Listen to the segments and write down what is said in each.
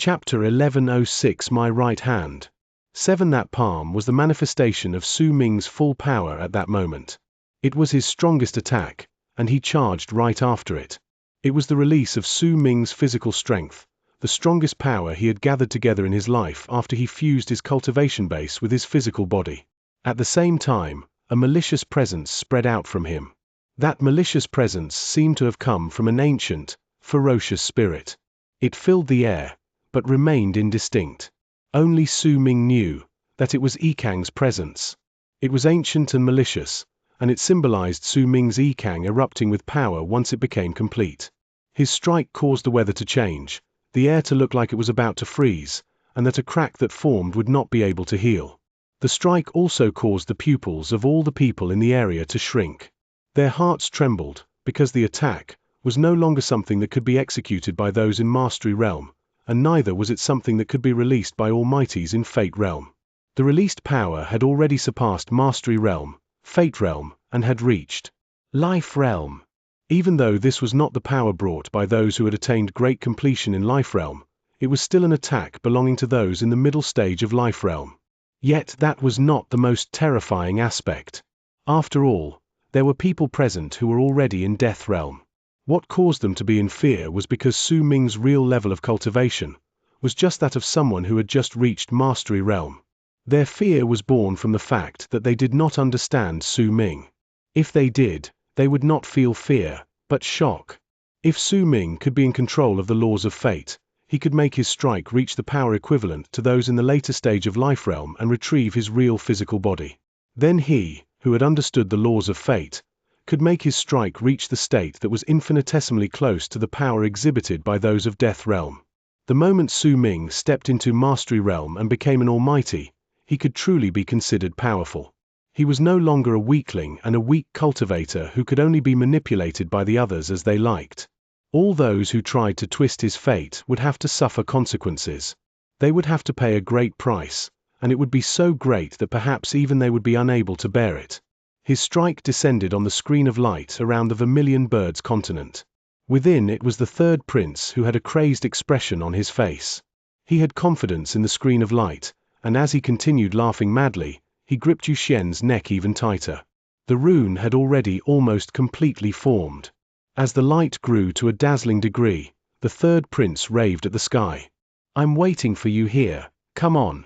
Chapter 1106 My Right Hand. 7. That palm was the manifestation of Su Ming's full power at that moment. It was his strongest attack, and he charged right after it. It was the release of Su Ming's physical strength, the strongest power he had gathered together in his life after he fused his cultivation base with his physical body. At the same time, a malicious presence spread out from him. That malicious presence seemed to have come from an ancient, ferocious spirit. It filled the air, but remained indistinct. Only Su Ming knew that it was Yikang's presence. It was ancient and malicious, and it symbolized Su Ming's Yikang erupting with power once it became complete. His strike caused the weather to change, the air to look like it was about to freeze, and that a crack that formed would not be able to heal. The strike also caused the pupils of all the people in the area to shrink. Their hearts trembled, because the attack was no longer something that could be executed by those in Mastery Realm, and neither was it something that could be released by Almighties in Fate Realm. The released power had already surpassed Mastery Realm, Fate Realm, and had reached Life Realm. Even though this was not the power brought by those who had attained great completion in Life Realm, it was still an attack belonging to those in the middle stage of Life Realm. Yet that was not the most terrifying aspect. After all, there were people present who were already in Death Realm. What caused them to be in fear was because Su Ming's real level of cultivation was just that of someone who had just reached Mastery Realm. Their fear was born from the fact that they did not understand Su Ming. If they did, they would not feel fear, but shock. If Su Ming could be in control of the laws of fate, he could make his strike reach the power equivalent to those in the later stage of Life Realm and retrieve his real physical body. Then he, who had understood the laws of fate, could make his strike reach the state that was infinitesimally close to the power exhibited by those of Death Realm. The moment Su Ming stepped into Mastery Realm and became an almighty, he could truly be considered powerful. He was no longer a weakling and a weak cultivator who could only be manipulated by the others as they liked. All those who tried to twist his fate would have to suffer consequences. They would have to pay a great price, and it would be so great that perhaps even they would be unable to bear it. His strike descended on the screen of light around the Vermilion Birds continent. Within it was the third prince who had a crazed expression on his face. He had confidence in the screen of light, and as he continued laughing madly, he gripped Yu Xian's neck even tighter. The rune had already almost completely formed. As the light grew to a dazzling degree, the third prince raved at the sky. "I'm waiting for you here, come on."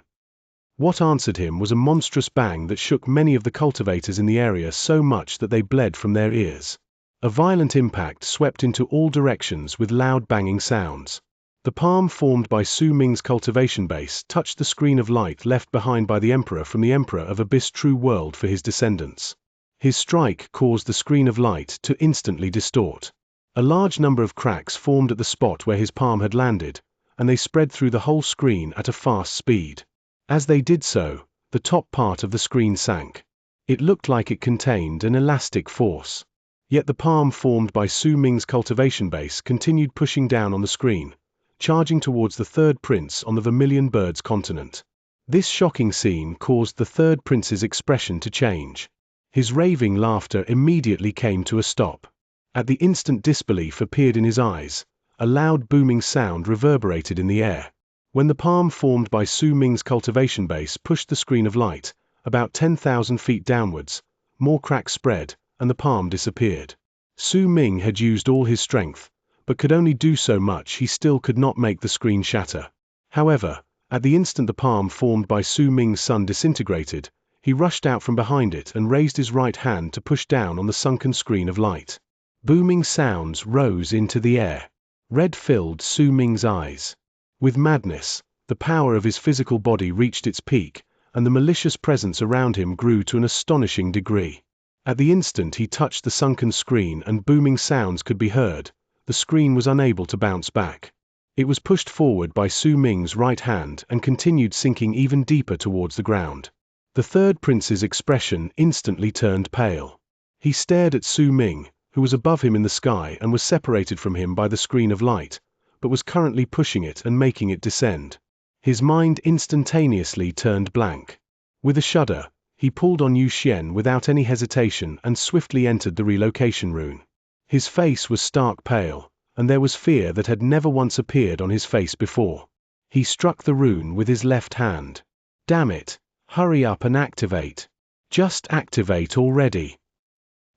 What answered him was a monstrous bang that shook many of the cultivators in the area so much that they bled from their ears. A violent impact swept into all directions with loud banging sounds. The palm formed by Su Ming's cultivation base touched the screen of light left behind by the Emperor from the Emperor of Abyss True World for his descendants. His strike caused the screen of light to instantly distort. A large number of cracks formed at the spot where his palm had landed, and they spread through the whole screen at a fast speed. As they did so, the top part of the screen sank. It looked like it contained an elastic force. Yet the palm formed by Su Ming's cultivation base continued pushing down on the screen, charging towards the third prince on the Vermilion Birds continent. This shocking scene caused the third prince's expression to change. His raving laughter immediately came to a stop. At the instant disbelief appeared in his eyes, a loud booming sound reverberated in the air. When the palm formed by Su Ming's cultivation base pushed the screen of light, about 10,000 feet downwards, more cracks spread, and the palm disappeared. Su Ming had used all his strength, but could only do so much. He still could not make the screen shatter. However, at the instant the palm formed by Su Ming's son disintegrated, he rushed out from behind it and raised his right hand to push down on the sunken screen of light. Booming sounds rose into the air. Red filled Su Ming's eyes. With madness, the power of his physical body reached its peak, and the malicious presence around him grew to an astonishing degree. At the instant he touched the sunken screen and booming sounds could be heard, the screen was unable to bounce back. It was pushed forward by Su Ming's right hand and continued sinking even deeper towards the ground. The third prince's expression instantly turned pale. He stared at Su Ming, who was above him in the sky and was separated from him by the screen of light, but was currently pushing it and making it descend. His mind instantaneously turned blank. With a shudder, he pulled on Yu Xian without any hesitation and swiftly entered the relocation rune. His face was stark pale, and there was fear that had never once appeared on his face before. He struck the rune with his left hand. Damn it! Hurry up and activate. Just activate already.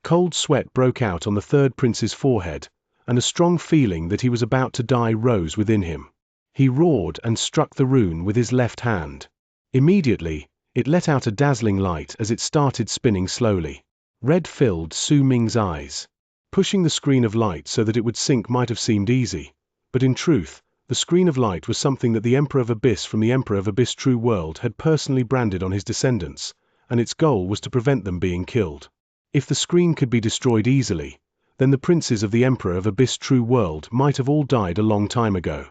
Cold sweat broke out on the third prince's forehead, and a strong feeling that he was about to die rose within him. He roared and struck the rune with his left hand. Immediately, it let out a dazzling light as it started spinning slowly. Red filled Su Ming's eyes. Pushing the screen of light so that it would sink might have seemed easy, but in truth, the screen of light was something that the Emperor of Abyss from the Emperor of Abyss True World had personally branded on his descendants, and its goal was to prevent them being killed. If the screen could be destroyed easily, then the princes of the Emperor of Abyss True World might have all died a long time ago.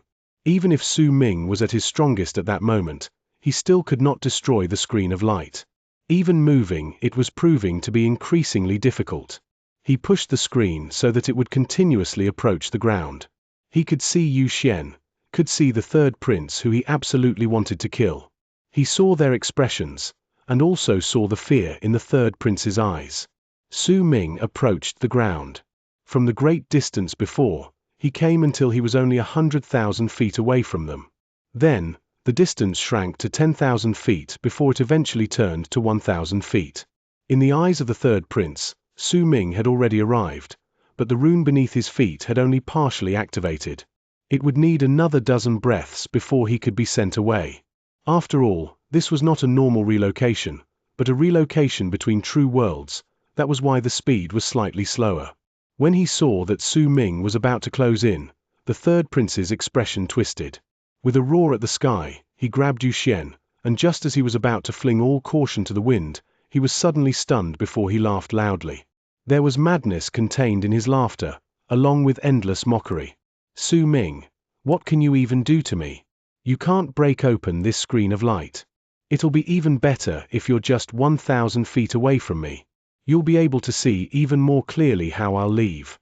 Even if Su Ming was at his strongest at that moment, he still could not destroy the screen of light. Even moving it was proving to be increasingly difficult. He pushed the screen so that it would continuously approach the ground. He could see Yu Xian, could see the third prince who he absolutely wanted to kill. He saw their expressions, and also saw the fear in the third prince's eyes. Su Ming approached the ground. From the great distance before, he came until he was only 100,000 feet away from them. Then, the distance shrank to 10,000 feet before it eventually turned to 1,000 feet. In the eyes of the third prince, Su Ming had already arrived, but the rune beneath his feet had only partially activated. It would need another dozen breaths before he could be sent away. After all, this was not a normal relocation, but a relocation between true worlds. That was why the speed was slightly slower. When he saw that Su Ming was about to close in, the third prince's expression twisted. With a roar at the sky, he grabbed Yu Xian, and just as he was about to fling all caution to the wind, he was suddenly stunned before he laughed loudly. There was madness contained in his laughter, along with endless mockery. Su Ming, what can you even do to me? You can't break open this screen of light. It'll be even better if you're just 1,000 feet away from me. You'll be able to see even more clearly how I'll leave.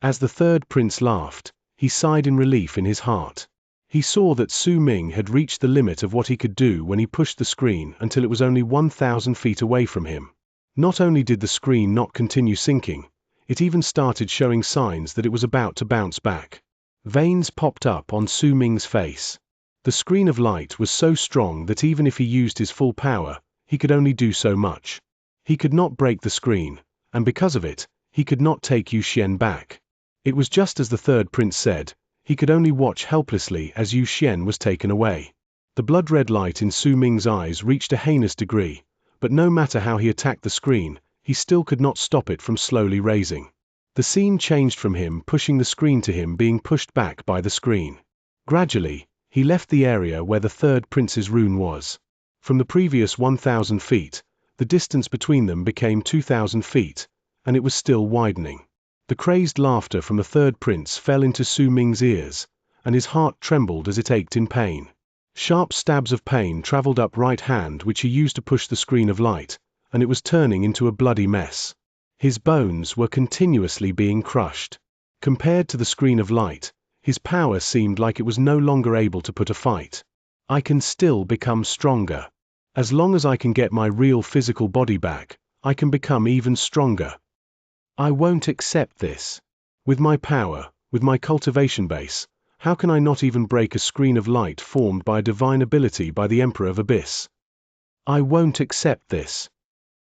As the third prince laughed, he sighed in relief in his heart. He saw that Su Ming had reached the limit of what he could do when he pushed the screen until it was only 1,000 feet away from him. Not only did the screen not continue sinking, it even started showing signs that it was about to bounce back. Veins popped up on Su Ming's face. The screen of light was so strong that even if he used his full power, he could only do so much. He could not break the screen, and because of it, he could not take Yu Xian back. It was just as the third prince said, he could only watch helplessly as Yu Xian was taken away. The blood-red light in Su Ming's eyes reached a heinous degree, but no matter how he attacked the screen, he still could not stop it from slowly raising. The scene changed from him pushing the screen to him being pushed back by the screen. Gradually, he left the area where the third prince's rune was. From the previous 1,000 feet, the distance between them became 2,000 feet, and it was still widening. The crazed laughter from the third prince fell into Su Ming's ears, and his heart trembled as it ached in pain. Sharp stabs of pain traveled up right hand which he used to push the screen of light, and it was turning into a bloody mess. His bones were continuously being crushed. Compared to the screen of light, his power seemed like it was no longer able to put a fight. I can still become stronger. As long as I can get my real physical body back, I can become even stronger. I won't accept this. With my power, with my cultivation base, how can I not even break a screen of light formed by a divine ability by the Emperor of Abyss? I won't accept this.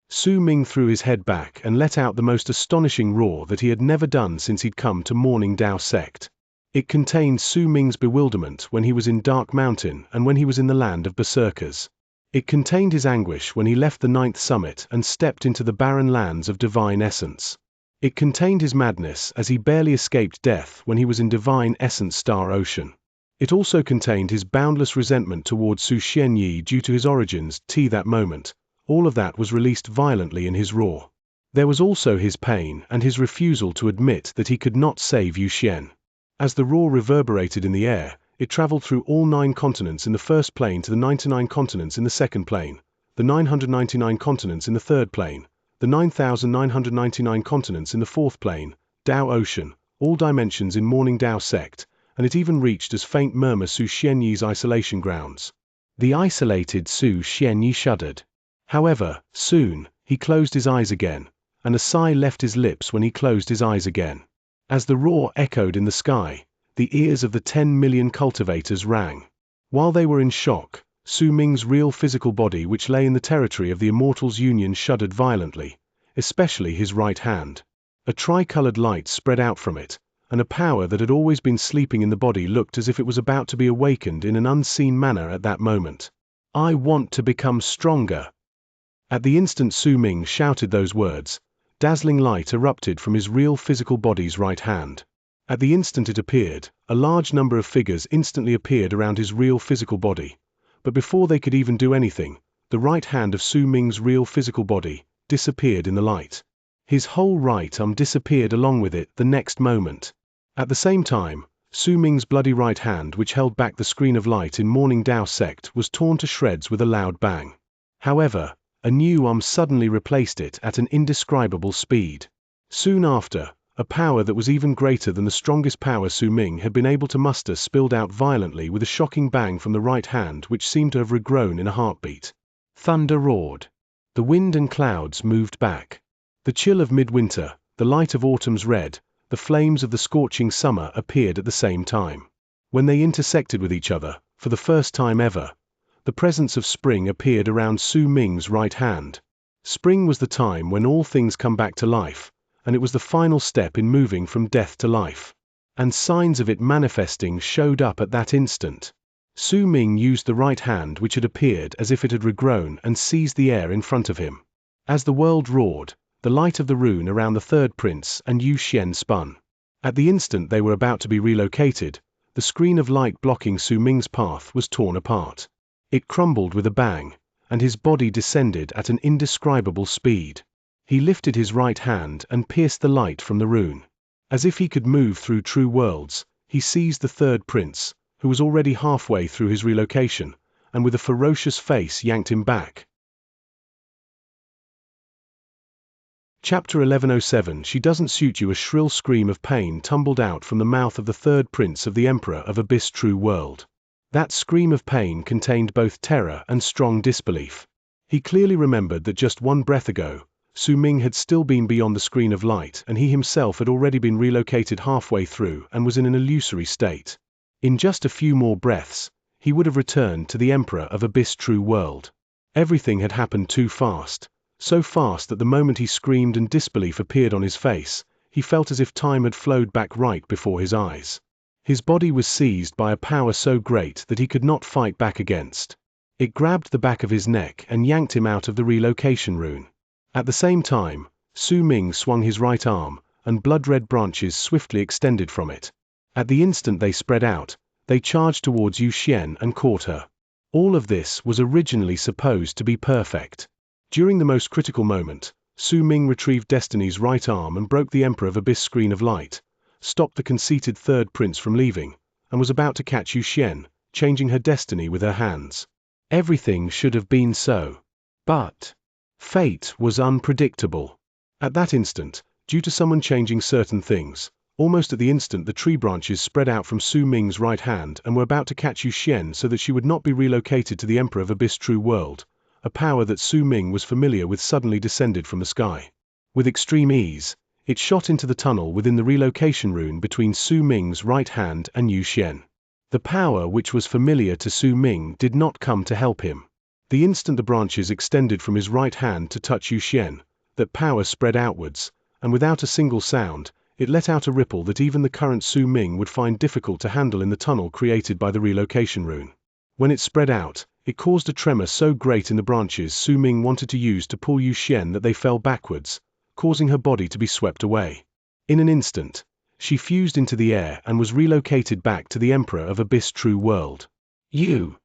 Su Ming threw his head back and let out the most astonishing roar that he had never done since he'd come to Morning Dao sect. It contained Su Ming's bewilderment when he was in Dark Mountain and when he was in the land of Berserkers. It contained his anguish when he left the 9th summit and stepped into the barren lands of Divine Essence. It contained his madness as he barely escaped death when he was in Divine Essence Star Ocean. It also contained his boundless resentment towards Su Xianyi due to his origins that moment. All of that was released violently in his roar. There was also his pain and his refusal to admit that he could not save Yu Xian. As the roar reverberated in the air, it traveled through all 9 continents in the first plane to the 99 continents in the second plane, the 999 continents in the third plane, the 9,999 continents in the fourth plane, Dao Ocean, all dimensions in Morning Dao sect, and it even reached as faint murmur Su Xianyi's isolation grounds. The isolated Su Xianyi shuddered. However, soon, he closed his eyes again, and a sigh left his lips when he closed his eyes again. As the roar echoed in the sky, the ears of the 10 million cultivators rang. While they were in shock, Su Ming's real physical body, which lay in the territory of the Immortals' Union, shuddered violently, especially his right hand. A tricolored light spread out from it, and a power that had always been sleeping in the body looked as if it was about to be awakened in an unseen manner at that moment. "I want to become stronger." At the instant Su Ming shouted those words, dazzling light erupted from his real physical body's right hand. At the instant it appeared, a large number of figures instantly appeared around his real physical body. But before they could even do anything, the right hand of Su Ming's real physical body disappeared in the light. His whole right arm disappeared along with it the next moment. At the same time, Su Ming's bloody right hand, which held back the screen of light in Morning Dao sect, was torn to shreds with a loud bang. However, a new arm suddenly replaced it at an indescribable speed. Soon after, a power that was even greater than the strongest power Su Ming had been able to muster spilled out violently with a shocking bang from the right hand, which seemed to have regrown in a heartbeat. Thunder roared. The wind and clouds moved back. The chill of midwinter, the light of autumn's red, the flames of the scorching summer appeared at the same time. When they intersected with each other, for the first time ever, the presence of spring appeared around Su Ming's right hand. Spring was the time when all things come back to life, and it was the final step in moving from death to life. And signs of it manifesting showed up at that instant. Su Ming used the right hand, which had appeared as if it had regrown, and seized the air in front of him. As the world roared, the light of the rune around the third prince and Yu Xian spun. At the instant they were about to be relocated, the screen of light blocking Su Ming's path was torn apart. It crumbled with a bang, and his body descended at an indescribable speed. He lifted his right hand and pierced the light from the rune. As if he could move through true worlds, he seized the third prince, who was already halfway through his relocation, and with a ferocious face yanked him back. Chapter 1107. She doesn't suit you. A shrill scream of pain tumbled out from the mouth of the third prince of the Emperor of Abyss True World. That scream of pain contained both terror and strong disbelief. He clearly remembered that just one breath ago, Su Ming had still been beyond the screen of light, and he himself had already been relocated halfway through and was in an illusory state. In just a few more breaths, he would have returned to the Emperor of Abyss True World. Everything had happened too fast, so fast that the moment he screamed and disbelief appeared on his face, he felt as if time had flowed back right before his eyes. His body was seized by a power so great that he could not fight back against. It grabbed the back of his neck and yanked him out of the relocation rune. At the same time, Su Ming swung his right arm, and blood-red branches swiftly extended from it. At the instant they spread out, they charged towards Yu Xian and caught her. All of this was originally supposed to be perfect. During the most critical moment, Su Ming retrieved Destiny's right arm and broke the Emperor of Abyss screen of light, stopped the conceited third prince from leaving, and was about to catch Yu Xian, changing her destiny with her hands. Everything should have been so. But fate was unpredictable. At that instant, due to someone changing certain things, almost at the instant the tree branches spread out from Su Ming's right hand and were about to catch Yu Xian so that she would not be relocated to the Emperor of Abyss True World, a power that Su Ming was familiar with suddenly descended from the sky. With extreme ease, it shot into the tunnel within the relocation rune between Su Ming's right hand and Yu Xian. The power which was familiar to Su Ming did not come to help him. The instant the branches extended from his right hand to touch Yu Xian, that power spread outwards, and without a single sound, it let out a ripple that even the current Su Ming would find difficult to handle in the tunnel created by the relocation rune. When it spread out, it caused a tremor so great in the branches Su Ming wanted to use to pull Yu Xian that they fell backwards, causing her body to be swept away. In an instant, she fused into the air and was relocated back to the Emperor of Abyss True World. You!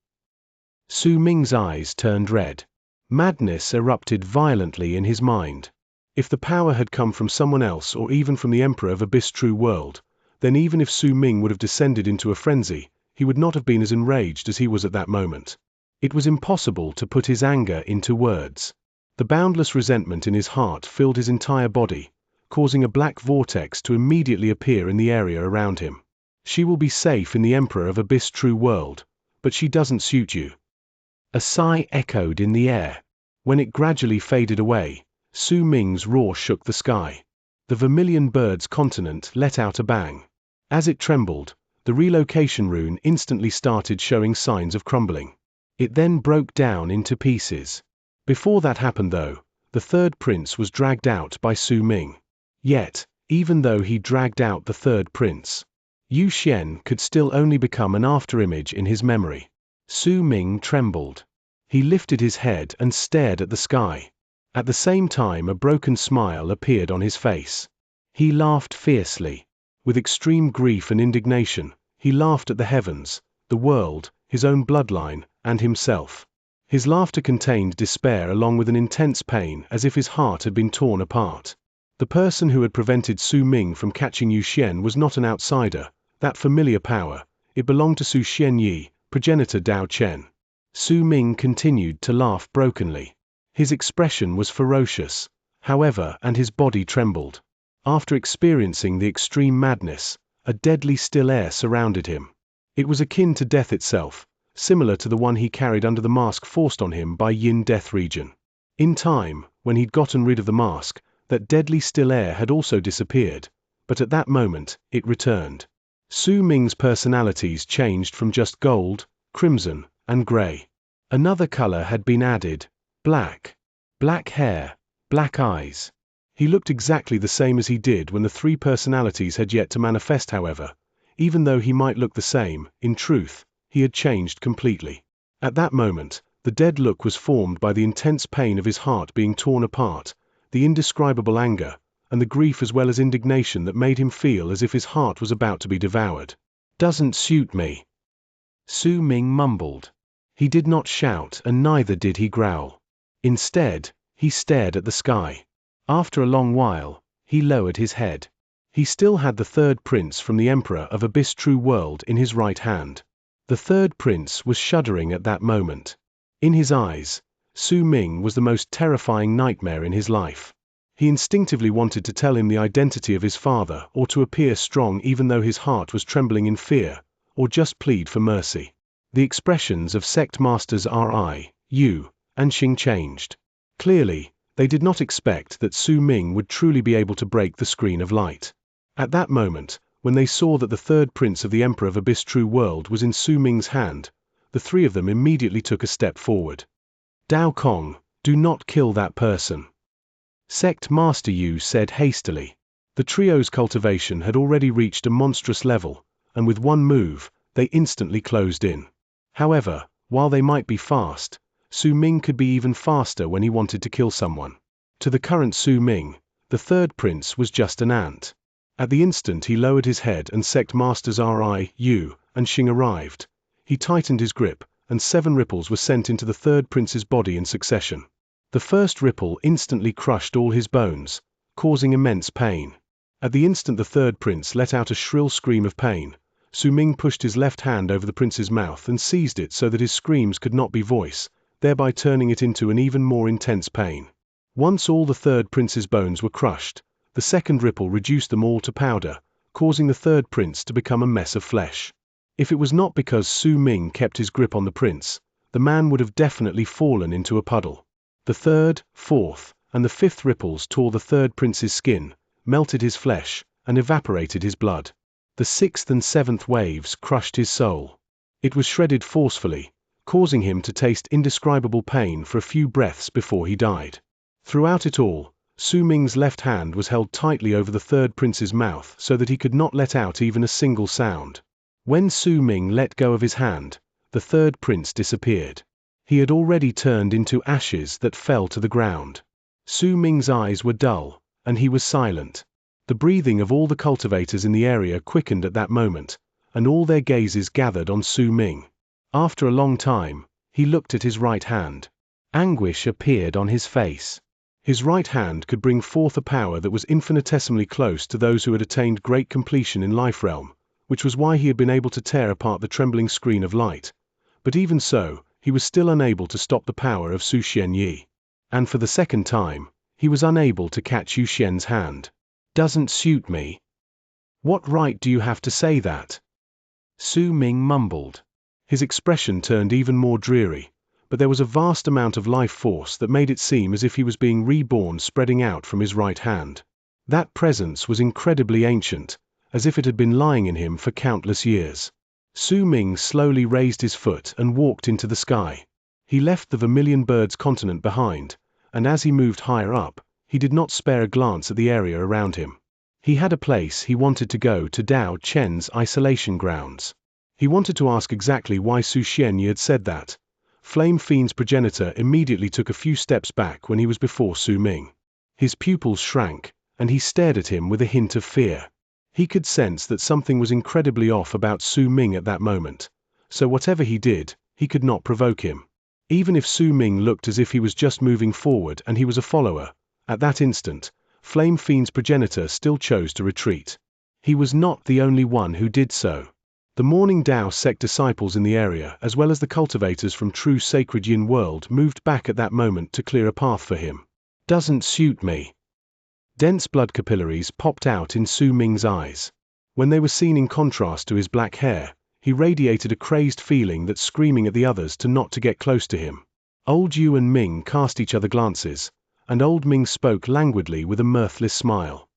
Su Ming's eyes turned red. Madness erupted violently in his mind. If the power had come from someone else or even from the Emperor of Abyss True World, then even if Su Ming would have descended into a frenzy, he would not have been as enraged as he was at that moment. It was impossible to put his anger into words. The boundless resentment in his heart filled his entire body, causing a black vortex to immediately appear in the area around him. She will be safe in the Emperor of Abyss True World, but she doesn't suit you. A sigh echoed in the air. When it gradually faded away, Su Ming's roar shook the sky. The vermilion bird's continent let out a bang. As it trembled, the relocation rune instantly started showing signs of crumbling. It then broke down into pieces. Before that happened though, the third prince was dragged out by Su Ming. Yet, even though he dragged out the third prince, Yu Xian could still only become an afterimage in his memory. Su Ming trembled. He lifted his head and stared at the sky. At the same time a broken smile appeared on his face. He laughed fiercely. With extreme grief and indignation, he laughed at the heavens, the world, his own bloodline, and himself. His laughter contained despair along with an intense pain, as if his heart had been torn apart. The person who had prevented Su Ming from catching Yu Xian was not an outsider, that familiar power. It belonged to Su Xianyi, progenitor Dao Chen. Su Ming continued to laugh brokenly. His expression was ferocious, however, and his body trembled. After experiencing the extreme madness, a deadly still air surrounded him. It was akin to death itself, similar to the one he carried under the mask forced on him by Yin Death Region. In time, when he'd gotten rid of the mask, that deadly still air had also disappeared, but at that moment, it returned. Su Ming's personalities changed from just gold, crimson, and gray. Another color had been added: black. Black hair, black eyes. He looked exactly the same as he did when the three personalities had yet to manifest. However, even though he might look the same, in truth, he had changed completely. At that moment, the dead look was formed by the intense pain of his heart being torn apart, the indescribable anger, and the grief as well as indignation that made him feel as if his heart was about to be devoured. "Doesn't suit me," Su Ming mumbled. He did not shout and neither did he growl. Instead, he stared at the sky. After a long while, he lowered his head. He still had the third prince from the Emperor of Abyss True World in his right hand. The third prince was shuddering at that moment. In his eyes, Su Ming was the most terrifying nightmare in his life. He instinctively wanted to tell him the identity of his father, or to appear strong even though his heart was trembling in fear, or just plead for mercy. The expressions of sect masters Ri, Yu, and Xing changed. Clearly, they did not expect that Su Ming would truly be able to break the screen of light. At that moment, when they saw that the third prince of the Emperor of Abyss True World was in Su Ming's hand, the three of them immediately took a step forward. "Dao Kong, do not kill that person," Sect Master Yu said hastily. The trio's cultivation had already reached a monstrous level, and with one move, they instantly closed in. However, while they might be fast, Su Ming could be even faster when he wanted to kill someone. To the current Su Ming, the third prince was just an ant. At the instant he lowered his head and Sect Masters Ri, Yu, and Xing arrived, he tightened his grip, and 7 ripples were sent into the third prince's body in succession. The first ripple instantly crushed all his bones, causing immense pain. At the instant the third prince let out a shrill scream of pain, Su Ming pushed his left hand over the prince's mouth and seized it so that his screams could not be voiced, thereby turning it into an even more intense pain. Once all the third prince's bones were crushed, the second ripple reduced them all to powder, causing the third prince to become a mess of flesh. If it was not because Su Ming kept his grip on the prince, the man would have definitely fallen into a puddle. The third, fourth, and the fifth ripples tore the third prince's skin, melted his flesh, and evaporated his blood. The sixth and seventh waves crushed his soul. It was shredded forcefully, causing him to taste indescribable pain for a few breaths before he died. Throughout it all, Su Ming's left hand was held tightly over the third prince's mouth so that he could not let out even a single sound. When Su Ming let go of his hand, the third prince disappeared. He had already turned into ashes that fell to the ground. Su Ming's eyes were dull, and he was silent. The breathing of all the cultivators in the area quickened at that moment, and all their gazes gathered on Su Ming. After a long time, he looked at his right hand. Anguish appeared on his face. His right hand could bring forth a power that was infinitesimally close to those who had attained great completion in Life Realm, which was why he had been able to tear apart the trembling screen of light. But even so, he was still unable to stop the power of Su Xianyi. And for the second time, he was unable to catch Yu Xian's hand. "Doesn't suit me." "What right do you have to say that?" Su Ming mumbled. His expression turned even more dreary, but there was a vast amount of life force that made it seem as if he was being reborn spreading out from his right hand. That presence was incredibly ancient, as if it had been lying in him for countless years. Su Ming slowly raised his foot and walked into the sky. He left the Vermilion Birds continent behind, and as he moved higher up, he did not spare a glance at the area around him. He had a place he wanted to go to: Dao Chen's isolation grounds. He wanted to ask exactly why Su Xianxia had said that. Flame Fiend's progenitor immediately took a few steps back when he was before Su Ming. His pupils shrank, and he stared at him with a hint of fear. He could sense that something was incredibly off about Su Ming at that moment, so whatever he did, he could not provoke him. Even if Su Ming looked as if he was just moving forward and he was a follower, at that instant, Flame Fiend's progenitor still chose to retreat. He was not the only one who did so. The Morning Dao sect disciples in the area, as well as the cultivators from True Sacred Yin World, moved back at that moment to clear a path for him. Doesn't suit me. Dense blood capillaries popped out in Su Ming's eyes. When they were seen in contrast to his black hair, he radiated a crazed feeling that screaming at the others to get close to him. Old Yu and Ming cast each other glances, and Old Ming spoke languidly with a mirthless smile.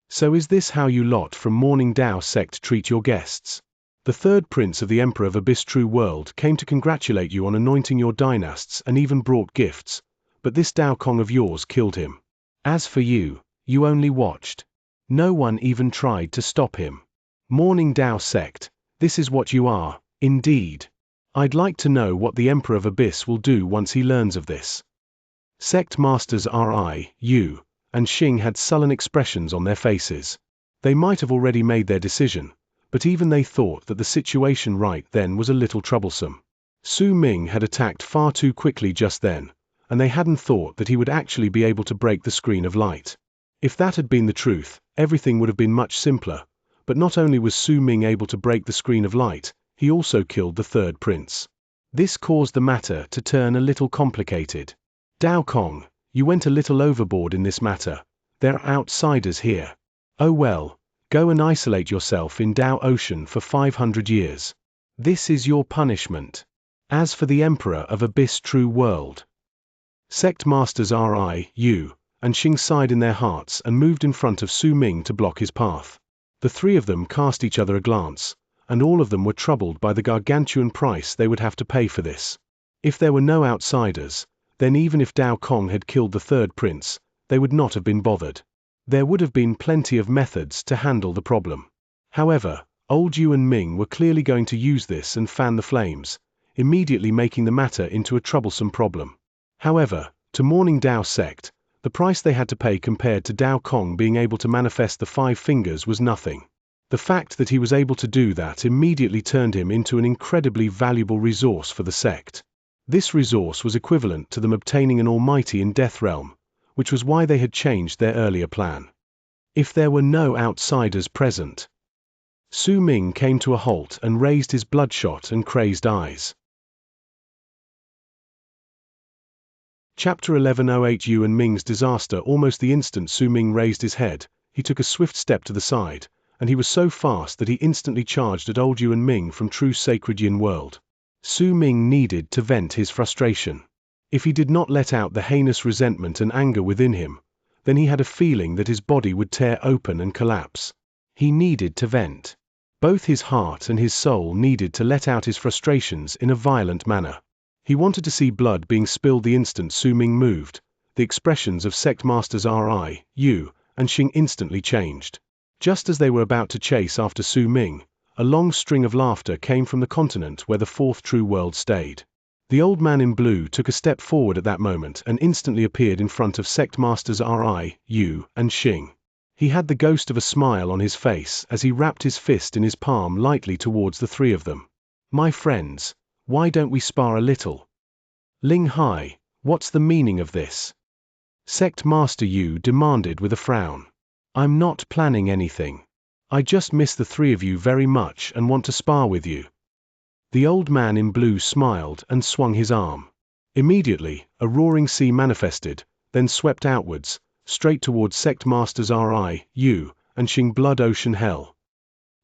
So is this how you lot from Morning Dao sect treat your guests? The third prince of the Emperor of Abyss True World came to congratulate you on anointing your dynasts and even brought gifts, but this Dao Kong of yours killed him. As for you, you only watched. No one even tried to stop him. Morning Dao sect, this is what you are, indeed. I'd like to know what the Emperor of Abyss will do once he learns of this. Sect Masters Ri, Yu, and Xing had sullen expressions on their faces. They might have already made their decision, but even they thought that the situation right then was a little troublesome. Su Ming had attacked far too quickly just then, and they hadn't thought that he would actually be able to break the screen of light. If that had been the truth, everything would have been much simpler, but not only was Su Ming able to break the screen of light, he also killed the third prince. This caused the matter to turn a little complicated. Dao Kong, you went a little overboard in this matter. There are outsiders here. Oh well, go and isolate yourself in Dao Ocean for 500 years. This is your punishment. As for the Emperor of Abyss True World. Sect Masters Ri, Yu, and Xing sighed in their hearts and moved in front of Su Ming to block his path. The three of them cast each other a glance, and all of them were troubled by the gargantuan price they would have to pay for this. If there were no outsiders, then even if Dao Kong had killed the third prince, they would not have been bothered. There would have been plenty of methods to handle the problem. However, Old Yu and Ming were clearly going to use this and fan the flames, immediately making the matter into a troublesome problem. However, to Morning Dao sect, the price they had to pay compared to Dao Kong being able to manifest the 5 fingers was nothing. The fact that he was able to do that immediately turned him into an incredibly valuable resource for the sect. This resource was equivalent to them obtaining an almighty in Death Realm, which was why they had changed their earlier plan. If there were no outsiders present. Su Ming came to a halt and raised his bloodshot and crazed eyes. Chapter 11:08 Yu and Ming's disaster. Almost the instant Su Ming raised his head, he took a swift step to the side, and he was so fast that he instantly charged at Old Yu and Ming from True Sacred Yin World. Su Ming needed to vent his frustration. If he did not let out the heinous resentment and anger within him, then he had a feeling that his body would tear open and collapse. He needed to vent. Both his heart and his soul needed to let out his frustrations in a violent manner. He wanted to see blood being spilled the instant Su Ming moved. The expressions of Sect Masters Ri, Yu, and Xing instantly changed. Just as they were about to chase after Su Ming, a long string of laughter came from the continent where the fourth true world stayed. The old man in blue took a step forward at that moment and instantly appeared in front of Sect Masters Ri, Yu, and Xing. He had the ghost of a smile on his face as he wrapped his fist in his palm lightly towards the three of them. My friends, why don't we spar a little? Ling Hai, what's the meaning of this? Sect Master Yu demanded with a frown. I'm not planning anything. I just miss the three of you very much and want to spar with you. The old man in blue smiled and swung his arm. Immediately, a roaring sea manifested, then swept outwards, straight towards Sect Masters Ri, Yu, and Xing Blood Ocean Hell.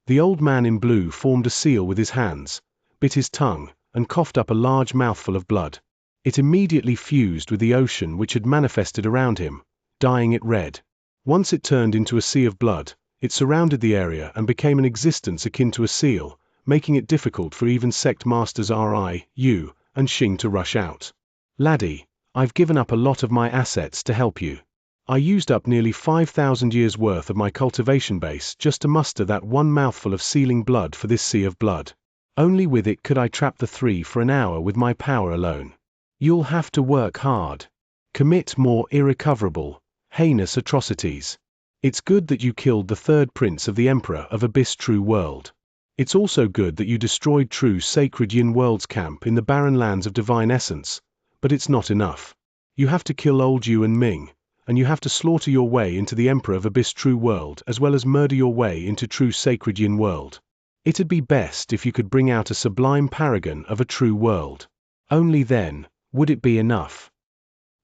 The old man in blue formed a seal with his hands, bit his tongue, and coughed up a large mouthful of blood. It immediately fused with the ocean which had manifested around him, dyeing it red. Once it turned into a sea of blood, It surrounded the area and became an existence akin to a seal, making it difficult for even sect masters Ri, Yu, and Xing to rush out. Laddie, I've given up a lot of my assets to help you. I used up nearly 5,000 years worth of my cultivation base just to muster that one mouthful of sealing blood for this sea of blood. Only with it could I trap the three for an hour with my power alone. You'll have to work hard. Commit more irrecoverable, heinous atrocities. It's good that you killed the third prince of the Emperor of Abyss True World. It's also good that you destroyed True Sacred Yin World's camp in the barren lands of Divine Essence, but it's not enough. You have to kill old Yu and Ming, and you have to slaughter your way into the Emperor of Abyss True World as well as murder your way into True Sacred Yin World. It'd be best if you could bring out a sublime paragon of a true world. Only then would it be enough.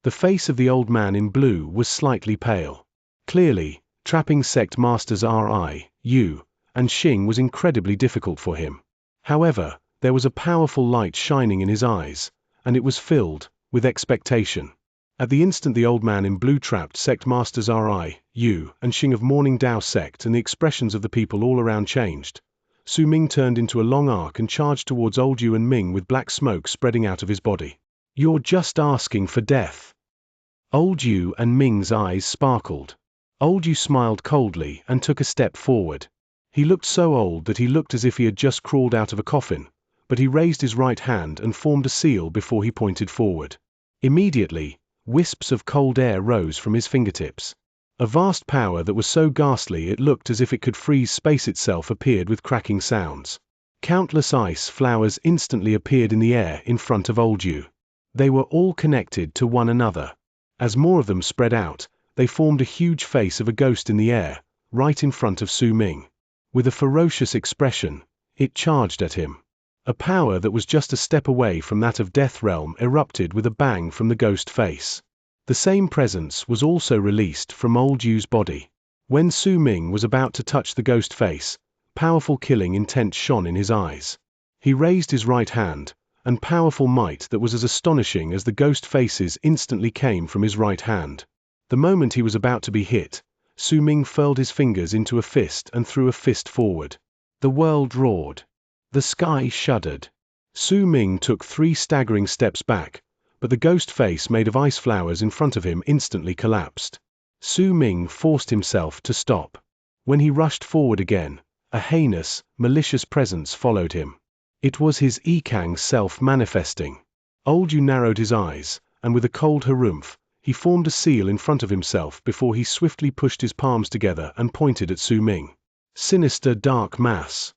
The face of the old man in blue was slightly pale. Clearly, trapping sect masters Ri, Yu, and Xing was incredibly difficult for him. However, there was a powerful light shining in his eyes, and it was filled with expectation. At the instant the old man in blue trapped sect masters Ri, Yu, and Xing of Morning Dao sect, and the expressions of the people all around changed, Su Ming turned into a long arc and charged towards old Yu and Ming with black smoke spreading out of his body. You're just asking for death. Old Yu and Ming's eyes sparkled. Old Yu smiled coldly and took a step forward. He looked so old that he looked as if he had just crawled out of a coffin, but he raised his right hand and formed a seal before he pointed forward. Immediately, wisps of cold air rose from his fingertips. A vast power that was so ghastly it looked as if it could freeze space itself appeared with cracking sounds. Countless ice flowers instantly appeared in the air in front of old Yu. They were all connected to one another. As more of them spread out, they formed a huge face of a ghost in the air, right in front of Su Ming. With a ferocious expression, it charged at him. A power that was just a step away from that of Death Realm erupted with a bang from the ghost face. The same presence was also released from old Yu's body. When Su Ming was about to touch the ghost face, powerful killing intent shone in his eyes. He raised his right hand, and powerful might that was as astonishing as the ghost faces instantly came from his right hand. The moment he was about to be hit, Su Ming furled his fingers into a fist and threw a fist forward. The world roared. The sky shuddered. Su Ming took 3 staggering steps back, but the ghost face made of ice flowers in front of him instantly collapsed. Su Ming forced himself to stop. When he rushed forward again, a heinous, malicious presence followed him. It was his Ikang self manifesting. Old Yu narrowed his eyes, and with a cold harumph, he formed a seal in front of himself before he swiftly pushed his palms together and pointed at Su Ming. Sinister dark mass.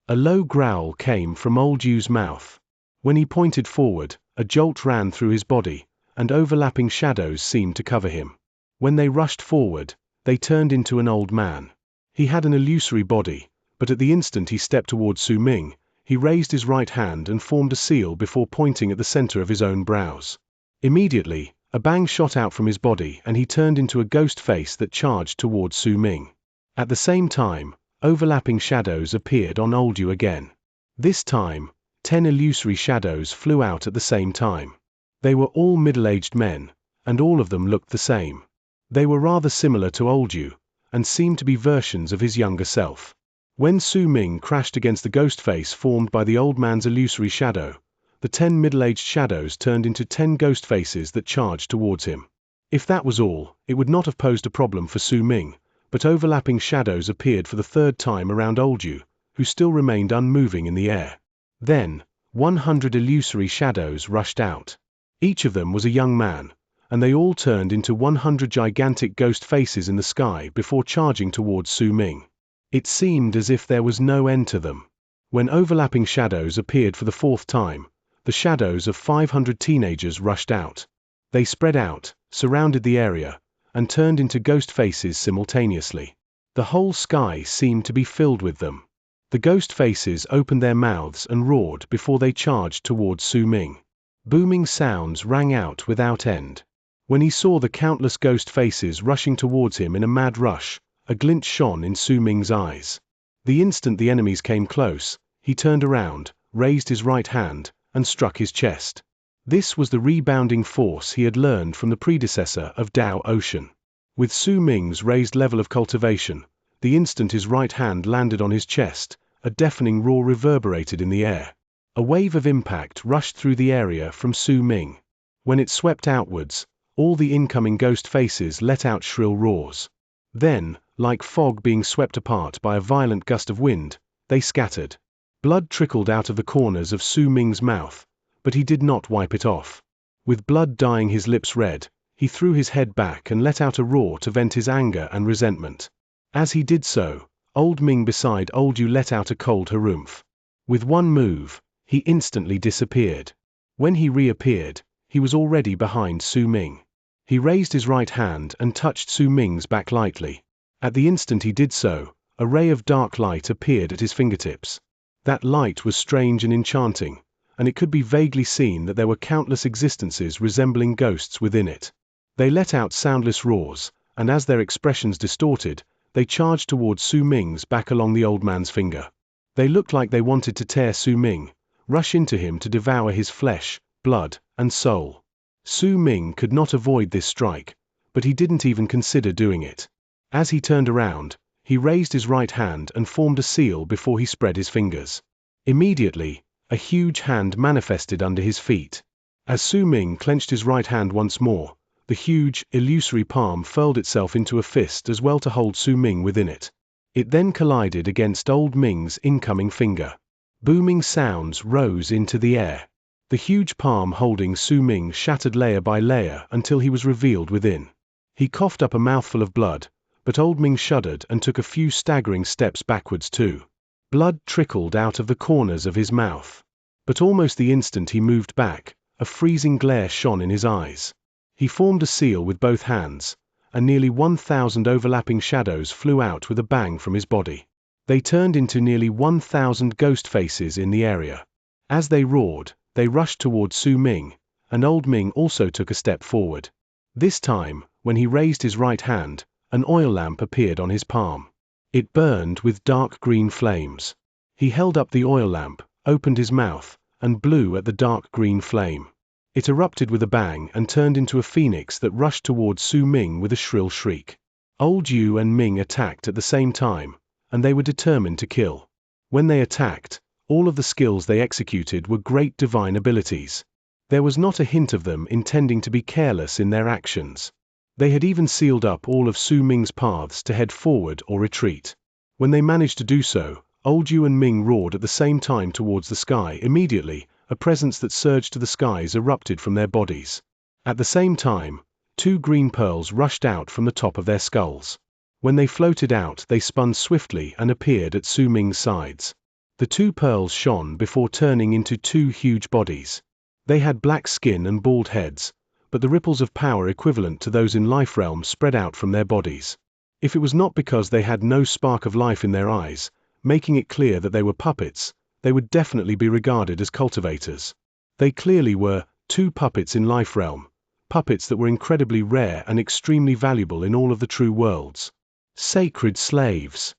A low growl came from old Yu's mouth. When he pointed forward, a jolt ran through his body, and overlapping shadows seemed to cover him. When they rushed forward, they turned into an old man. He had an illusory body, but at the instant he stepped towards Su Ming, he raised his right hand and formed a seal before pointing at the center of his own brows. Immediately, a bang shot out from his body and he turned into a ghost face that charged towards Su Ming. At the same time, overlapping shadows appeared on old Yu again. This time, 10 illusory shadows flew out at the same time. They were all middle-aged men, and all of them looked the same. They were rather similar to old Yu, and seemed to be versions of his younger self. When Su Ming crashed against the ghost face formed by the old man's illusory shadow, the 10 middle-aged shadows turned into 10 ghost faces that charged towards him. If that was all, it would not have posed a problem for Su Ming, but overlapping shadows appeared for the 3rd time around old Yu, who still remained unmoving in the air. Then, 100 illusory shadows rushed out. Each of them was a young man, and they all turned into 100 gigantic ghost faces in the sky before charging towards Su Ming. It seemed as if there was no end to them. When overlapping shadows appeared for the 4th time, the shadows of 500 teenagers rushed out. They spread out, surrounded the area, and turned into ghost faces simultaneously. The whole sky seemed to be filled with them. The ghost faces opened their mouths and roared before they charged towards Su Ming. Booming sounds rang out without end. When he saw the countless ghost faces rushing towards him in a mad rush, a glint shone in Su Ming's eyes. The instant the enemies came close, he turned around, raised his right hand, and struck his chest. This was the rebounding force he had learned from the predecessor of Dao Ocean. With Su Ming's raised level of cultivation, The instant his right hand landed on his chest, a deafening roar reverberated in the air. A wave of impact rushed through the area from Su Ming. When it swept outwards, all the incoming ghost faces let out shrill roars. Then, like fog being swept apart by a violent gust of wind, they scattered. Blood trickled out of the corners of Su Ming's mouth, but he did not wipe it off. With blood dyeing his lips red, he threw his head back and let out a roar to vent his anger and resentment. As he did so, Old Ming beside Old Yu let out a cold harumph. With one move, he instantly disappeared. When he reappeared, he was already behind Su Ming. He raised his right hand and touched Su Ming's back lightly. At the instant he did so, a ray of dark light appeared at his fingertips. That light was strange and enchanting, and it could be vaguely seen that there were countless existences resembling ghosts within it. They let out soundless roars, and as their expressions distorted, they charged towards Su Ming's back along the old man's finger. They looked like they wanted to tear Su Ming, rush into him to devour his flesh, blood, and soul. Su Ming could not avoid this strike, but he didn't even consider doing it. As he turned around, he raised his right hand and formed a seal before he spread his fingers. Immediately, a huge hand manifested under his feet. As Su Ming clenched his right hand once more, the huge, illusory palm furled itself into a fist as well to hold Su Ming within it. It then collided against Old Ming's incoming finger. Booming sounds rose into the air. The huge palm holding Su Ming shattered layer by layer until he was revealed within. He coughed up a mouthful of blood, but Old Ming shuddered and took a few staggering steps backwards too. Blood trickled out of the corners of his mouth. But almost the instant he moved back, a freezing glare shone in his eyes. He formed a seal with both hands, and nearly 1,000 overlapping shadows flew out with a bang from his body. They turned into nearly 1,000 ghost faces in the area. As they roared, they rushed toward Su Ming, and Old Ming also took a step forward. This time, when he raised his right hand, an oil lamp appeared on his palm. It burned with dark green flames. He held up the oil lamp, opened his mouth, and blew at the dark green flame. It erupted with a bang and turned into a phoenix that rushed toward Su Ming with a shrill shriek. Old Yu and Ming attacked at the same time, and they were determined to kill. When they attacked, all of the skills they executed were great divine abilities. There was not a hint of them intending to be careless in their actions. They had even sealed up all of Su Ming's paths to head forward or retreat. When they managed to do so, Old Yu and Ming roared at the same time towards the sky. Immediately, a presence that surged to the skies erupted from their bodies. At the same time, 2 green pearls rushed out from the top of their skulls. When they floated out, they spun swiftly and appeared at Su Ming's sides. The 2 pearls shone before turning into 2 huge bodies. They had black skin and bald heads, but the ripples of power equivalent to those in Life Realm spread out from their bodies. If it was not because they had no spark of life in their eyes, making it clear that they were puppets, they would definitely be regarded as cultivators. They clearly were 2 puppets in Life Realm, puppets that were incredibly rare and extremely valuable in all of the true worlds. Sacred slaves.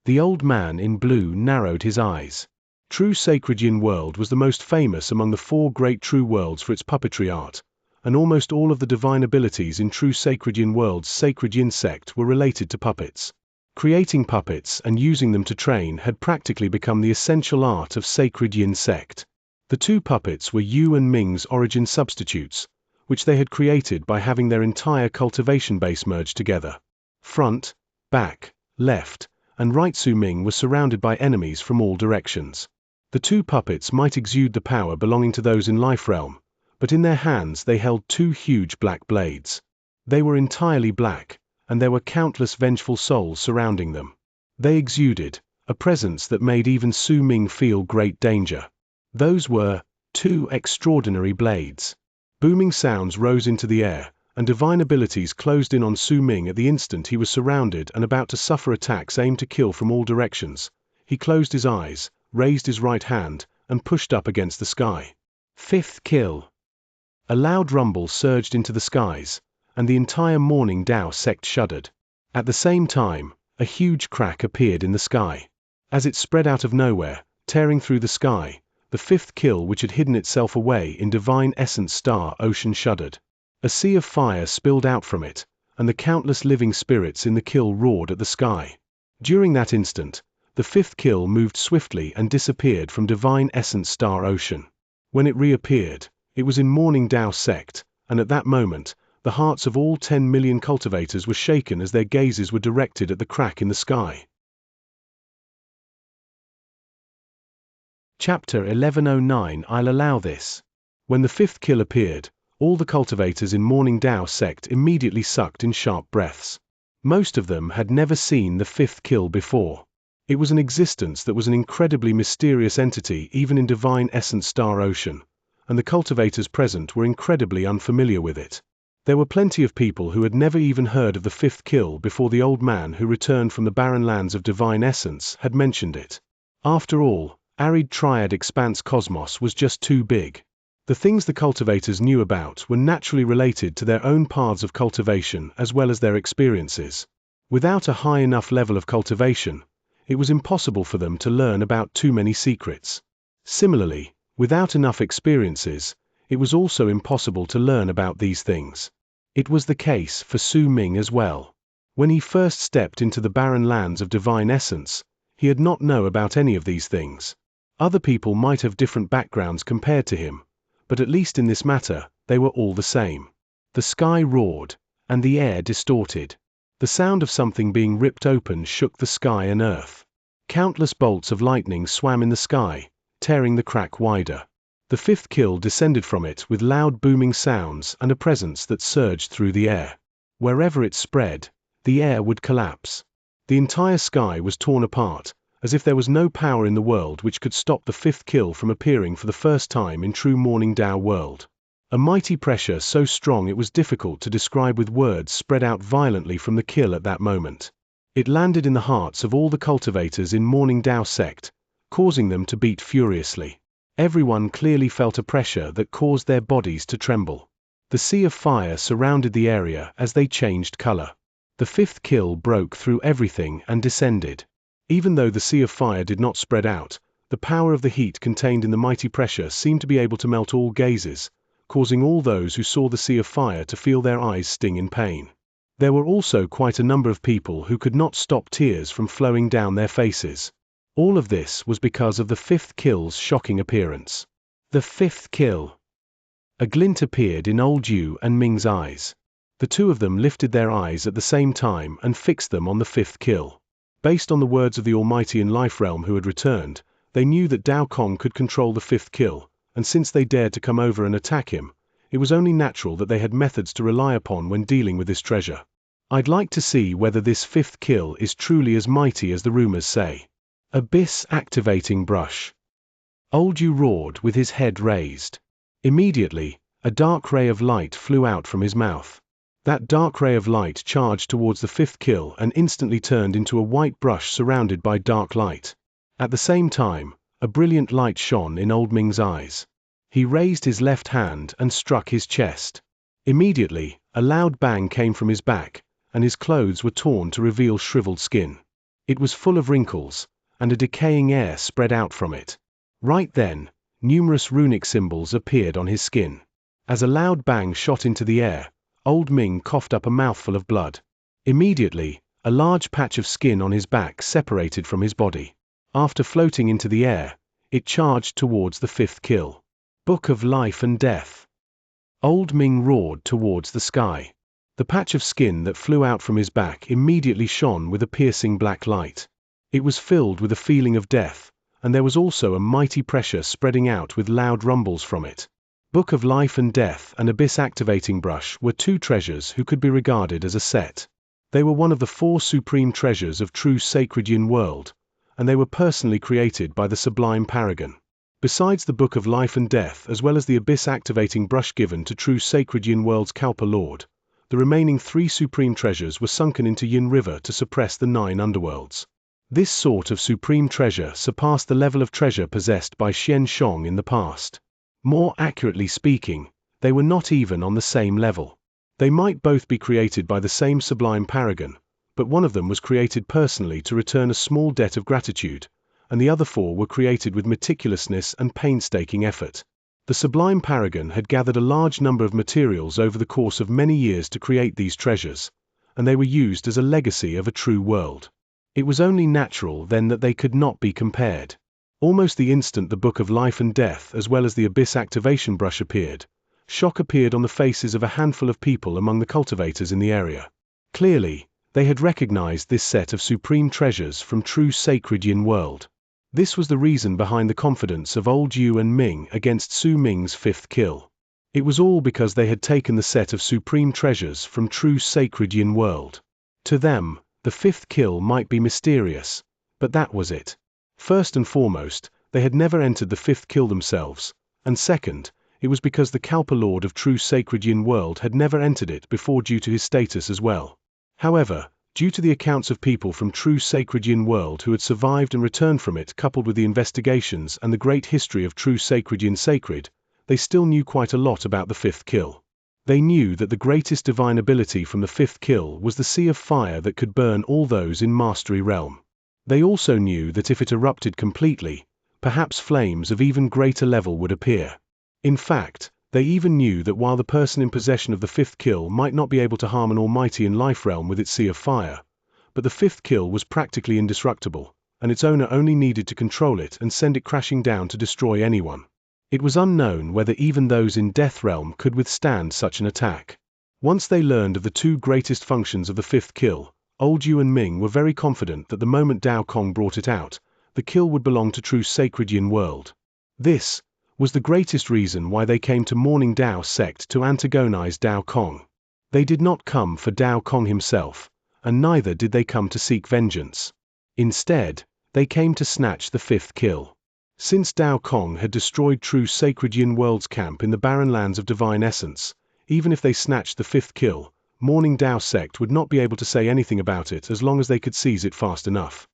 The old man in blue narrowed his eyes. True Sacred Yin World was the most famous among the 4 great true worlds for its puppetry art, and almost all of the divine abilities in True Sacred Yin World's Sacred Yin sect were related to puppets. Creating puppets and using them to train had practically become the essential art of Sacred Yin sect. The 2 puppets were Yu and Ming's origin substitutes, which they had created by having their entire cultivation base merged together. Front, back, left, and right Su Ming was surrounded by enemies from all directions. The 2 puppets might exude the power belonging to those in Life Realm, but in their hands they held 2 huge black blades. They were entirely black, and there were countless vengeful souls surrounding them. They exuded a presence that made even Su Ming feel great danger. Those were 2 extraordinary blades. Booming sounds rose into the air, and divine abilities closed in on Su Ming at the instant he was surrounded and about to suffer attacks aimed to kill from all directions. He closed his eyes, raised his right hand, and pushed up against the sky. 5th kill. A loud rumble surged into the skies, and the entire Morning Dao sect shuddered. At the same time, a huge crack appeared in the sky. As it spread out of nowhere, tearing through the sky, the 5th kill which had hidden itself away in Divine Essence Star Ocean shuddered. A sea of fire spilled out from it, and the countless living spirits in the kill roared at the sky. During that instant, the fifth kill moved swiftly and disappeared from Divine Essence Star Ocean. When it reappeared, it was in Morning Dao Sect, and at that moment, the hearts of all 10 million cultivators were shaken as their gazes were directed at the crack in the sky. Chapter 1109 I'll allow this. When the fifth kill appeared, all the cultivators in Morning Dao Sect immediately sucked in sharp breaths. Most of them had never seen the fifth kill before. It was an existence that was an incredibly mysterious entity even in Divine Essence Star Ocean, and the cultivators present were incredibly unfamiliar with it. There were plenty of people who had never even heard of the fifth kill before the old man who returned from the barren lands of Divine Essence had mentioned it. After all, arid triad expanse cosmos was just too big. The things the cultivators knew about were naturally related to their own paths of cultivation as well as their experiences. Without a high enough level of cultivation, it was impossible for them to learn about too many secrets. Similarly, without enough experiences, it was also impossible to learn about these things. It was the case for Su Ming as well. When he first stepped into the barren lands of Divine Essence, he had not known about any of these things. Other people might have different backgrounds compared to him, but at least in this matter, they were all the same. The sky roared, and the air distorted. The sound of something being ripped open shook the sky and earth. Countless bolts of lightning swam in the sky, tearing the crack wider. The fifth kill descended from it with loud booming sounds and a presence that surged through the air. Wherever it spread, the air would collapse. The entire sky was torn apart, as if there was no power in the world which could stop the fifth kill from appearing for the first time in true Morning Dao world. A mighty pressure so strong it was difficult to describe with words spread out violently from the kill at that moment. It landed in the hearts of all the cultivators in Morning Dao Sect, causing them to beat furiously. Everyone clearly felt a pressure that caused their bodies to tremble. The sea of fire surrounded the area as they changed color. The fifth kill broke through everything and descended. Even though the sea of fire did not spread out, the power of the heat contained in the mighty pressure seemed to be able to melt all gazes, causing all those who saw the sea of fire to feel their eyes sting in pain. There were also quite a number of people who could not stop tears from flowing down their faces. All of this was because of the fifth kill's shocking appearance. The fifth kill. A glint appeared in old Yu and Ming's eyes. The two of them lifted their eyes at the same time and fixed them on the fifth kill. Based on the words of the Almighty in Life Realm who had returned, they knew that Dao Kong could control the fifth kill, and since they dared to come over and attack him, it was only natural that they had methods to rely upon when dealing with this treasure. I'd like to see whether this fifth kill is truly as mighty as the rumors say. Abyss activating brush. Old Yu roared with his head raised. Immediately, a dark ray of light flew out from his mouth. That dark ray of light charged towards the fifth kill and instantly turned into a white brush surrounded by dark light. At the same time, a brilliant light shone in Old Ming's eyes. He raised his left hand and struck his chest. Immediately, a loud bang came from his back, and his clothes were torn to reveal shriveled skin. It was full of wrinkles, and a decaying air spread out from it. Right then, numerous runic symbols appeared on his skin. As a loud bang shot into the air, Old Ming coughed up a mouthful of blood. Immediately, a large patch of skin on his back separated from his body. After floating into the air, it charged towards the fifth kill. Book of Life and Death. Old Ming roared towards the sky. The patch of skin that flew out from his back immediately shone with a piercing black light. It was filled with a feeling of death, and there was also a mighty pressure spreading out with loud rumbles from it. Book of Life and Death and Abyss Activating Brush were two treasures who could be regarded as a set. They were one of the 4 supreme treasures of true sacred Yin world, and they were personally created by the Sublime Paragon. Besides the Book of Life and Death as well as the Abyss Activating Brush given to true sacred Yin world's Kalpa Lord, the remaining 3 supreme treasures were sunken into Yin River to suppress the 9 underworlds. This sort of supreme treasure surpassed the level of treasure possessed by Xianxia in the past. More accurately speaking, they were not even on the same level. They might both be created by the same Sublime Paragon, but one of them was created personally to return a small debt of gratitude, and the other 4 were created with meticulousness and painstaking effort. The Sublime Paragon had gathered a large number of materials over the course of many years to create these treasures, and they were used as a legacy of a true world. It was only natural then that they could not be compared. Almost the instant the Book of Life and Death as well as the Abyss activation brush appeared, shock appeared on the faces of a handful of people among the cultivators in the area. Clearly, they had recognized this set of supreme treasures from true sacred Yin world. This was the reason behind the confidence of old Yu and Ming against Su Ming's fifth kill. It was all because they had taken the set of supreme treasures from true sacred Yin world. To them, the fifth kill might be mysterious, but that was it. First and foremost, they had never entered the fifth kill themselves, and second, it was because the Kalpa Lord of true sacred Yin world had never entered it before due to his status as well. However, due to the accounts of people from true sacred Yin world who had survived and returned from it, coupled with the investigations and the great history of true sacred Yin sacred, they still knew quite a lot about the fifth kill. They knew that the greatest divine ability from the fifth kill was the sea of fire that could burn all those in Mastery Realm. They also knew that if it erupted completely, perhaps flames of even greater level would appear. In fact, they even knew that while the person in possession of the fifth kill might not be able to harm an almighty in life realm with its sea of fire, but the fifth kill was practically indestructible, and its owner only needed to control it and send it crashing down to destroy anyone. It was unknown whether even those in Death Realm could withstand such an attack. Once they learned of the two greatest functions of the fifth kill, old Yu and Ming were very confident that the moment Dao Kong brought it out, the kill would belong to true sacred Yin world. This was the greatest reason why they came to Morning Dao sect to antagonize Dao Kong. They did not come for Dao Kong himself, and neither did they come to seek vengeance. Instead, they came to snatch the fifth kill. Since Dao Kong had destroyed true sacred Yin world's camp in the barren lands of divine essence, even if they snatched the fifth kill, Morning Dao sect would not be able to say anything about it as long as they could seize it fast enough.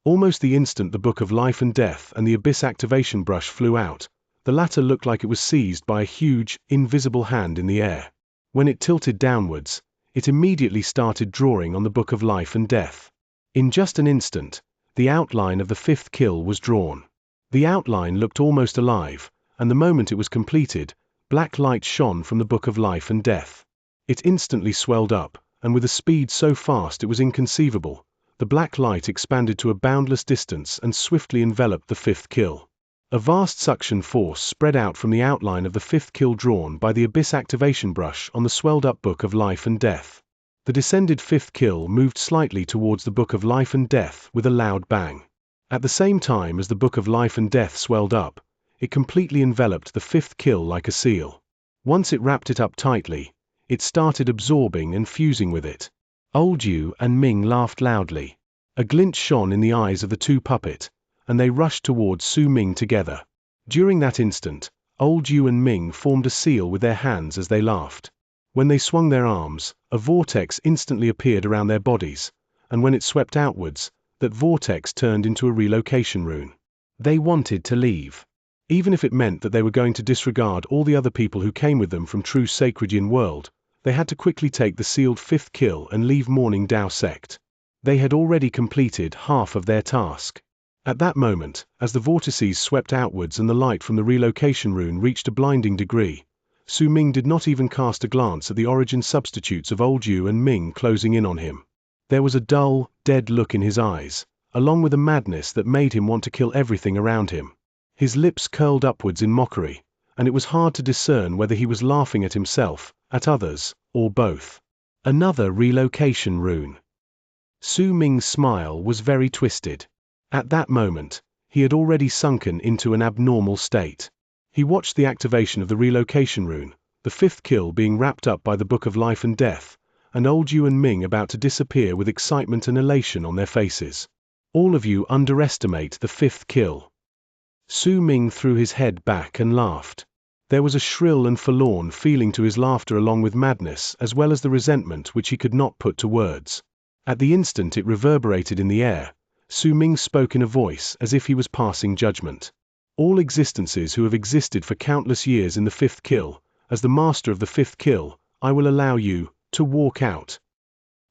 Almost the instant the Book of Life and Death and the Abyss activation brush flew out, the latter looked like it was seized by a huge, invisible hand in the air. When it tilted downwards, it immediately started drawing on the Book of Life and Death. In just an instant, the outline of the fifth kill was drawn. The outline looked almost alive, and the moment it was completed, black light shone from the Book of Life and Death. It instantly swelled up, and with a speed so fast it was inconceivable, the black light expanded to a boundless distance and swiftly enveloped the fifth kill. A vast suction force spread out from the outline of the fifth kill drawn by the Abyss activation brush on the swelled-up Book of Life and Death. The descended fifth kill moved slightly towards the Book of Life and Death with a loud bang. At the same time as the Book of Life and Death swelled up, it completely enveloped the fifth kill like a seal. Once it wrapped it up tightly, it started absorbing and fusing with it. Old Yu and Ming laughed loudly. A glint shone in the eyes of the two puppet, and they rushed towards Su Ming together. During that instant, old Yu and Ming formed a seal with their hands as they laughed. When they swung their arms, a vortex instantly appeared around their bodies, and when it swept outwards, that vortex turned into a relocation rune. They wanted to leave. Even if it meant that they were going to disregard all the other people who came with them from true sacred Yin world, they had to quickly take the sealed fifth kill and leave Morning Dao sect. They had already completed half of their task. At that moment, as the vortices swept outwards and the light from the relocation rune reached a blinding degree, Su Ming did not even cast a glance at the origin substitutes of old Yu and Ming closing in on him. There was a dull, dead look in his eyes, along with a madness that made him want to kill everything around him. His lips curled upwards in mockery, and it was hard to discern whether he was laughing at himself, at others, or both. Another relocation rune. Su Ming's smile was very twisted. At that moment, he had already sunken into an abnormal state. He watched the activation of the relocation rune, the fifth kill being wrapped up by the Book of Life and Death, and old Yu and Ming about to disappear with excitement and elation on their faces. All of you underestimate the fifth kill. Su Ming threw his head back and laughed. There was a shrill and forlorn feeling to his laughter along with madness as well as the resentment which he could not put to words. At the instant it reverberated in the air, Su Ming spoke in a voice as if he was passing judgment. All existences who have existed for countless years in the fifth kill, as the master of the fifth kill, I will allow you to walk out.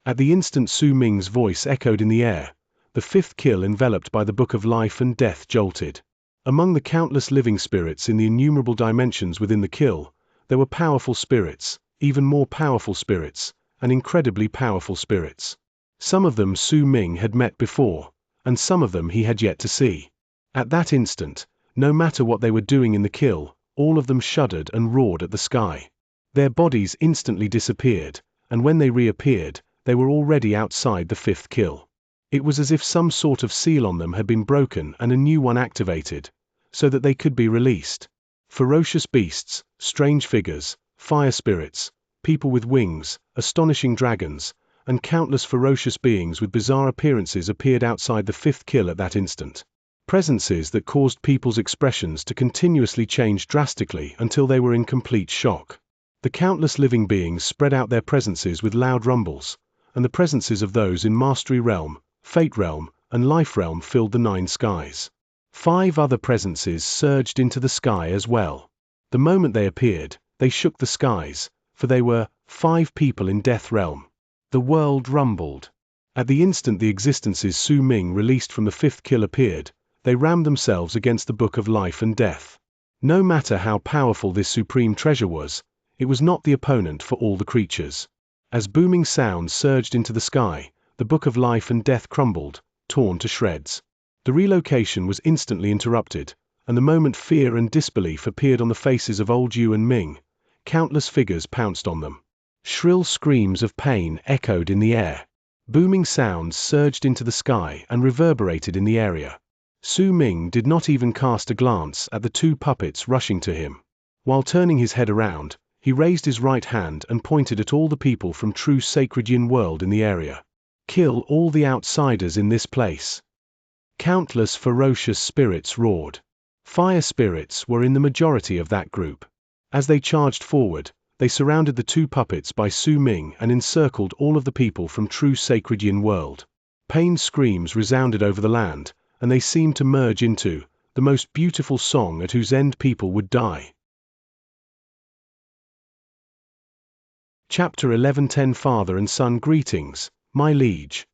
At the instant Su Ming's voice echoed in the air, the fifth kill enveloped by the Book of Life and Death jolted. Among the countless living spirits in the innumerable dimensions within the kill, there were powerful spirits, even more powerful spirits, and incredibly powerful spirits. Some of them Su Ming had met before, and some of them he had yet to see. At that instant, no matter what they were doing in the kill, all of them shuddered and roared at the sky. Their bodies instantly disappeared, and when they reappeared, they were already outside the fifth kill. It was as if some sort of seal on them had been broken and a new one activated, so that they could be released. Ferocious beasts, strange figures, fire spirits, people with wings, astonishing dragons, and countless ferocious beings with bizarre appearances appeared outside the fifth kill at that instant. Presences that caused people's expressions to continuously change drastically until they were in complete shock. The countless living beings spread out their presences with loud rumbles, and the presences of those in Mastery Realm, Fate Realm, and Life Realm filled the 9 skies. 5 other presences surged into the sky as well. The moment they appeared, they shook the skies, for they were 5 people in Death Realm. The world rumbled. At the instant the existences Su Ming released from the fifth kill appeared, they rammed themselves against the Book of Life and Death. No matter how powerful this supreme treasure was, it was not the opponent for all the creatures. As booming sounds surged into the sky, the Book of Life and Death crumbled, torn to shreds. The relocation was instantly interrupted, and the moment fear and disbelief appeared on the faces of old Yu and Ming, countless figures pounced on them. Shrill screams of pain echoed in the air. Booming sounds surged into the sky and reverberated in the area. Su Ming did not even cast a glance at the 2 puppets rushing to him. While turning his head around, he raised his right hand and pointed at all the people from true sacred Yin world in the area. Kill all the outsiders in this place. Countless ferocious spirits roared. Fire spirits were in the majority of that group. As they charged forward, they surrounded the 2 puppets by Su Ming and encircled all of the people from true sacred Yin world. Pain screams resounded over the land, and they seemed to merge into the most beautiful song at whose end people would die. Chapter 11:10 Father and Son Greetings, my liege.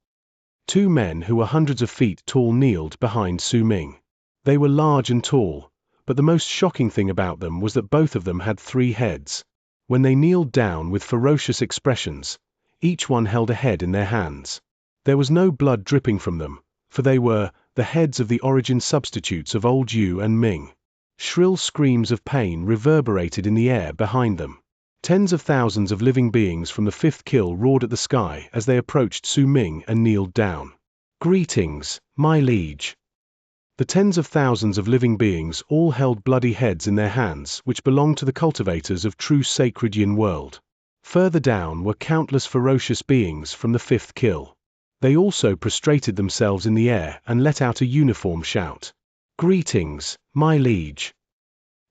2 men who were hundreds of feet tall kneeled behind Su Ming. They were large and tall, but the most shocking thing about them was that both of them had 3 heads. When they kneeled down with ferocious expressions, each one held a head in their hands. There was no blood dripping from them, for they were the heads of the origin substitutes of old Yu and Ming. Shrill screams of pain reverberated in the air behind them. Tens of thousands of living beings from the fifth kill roared at the sky as they approached Su Ming and kneeled down. Greetings, my liege. The tens of thousands of living beings all held bloody heads in their hands which belonged to the cultivators of true sacred Yin world. Further down were countless ferocious beings from the fifth kill. They also prostrated themselves in the air and let out a uniform shout. Greetings, my liege.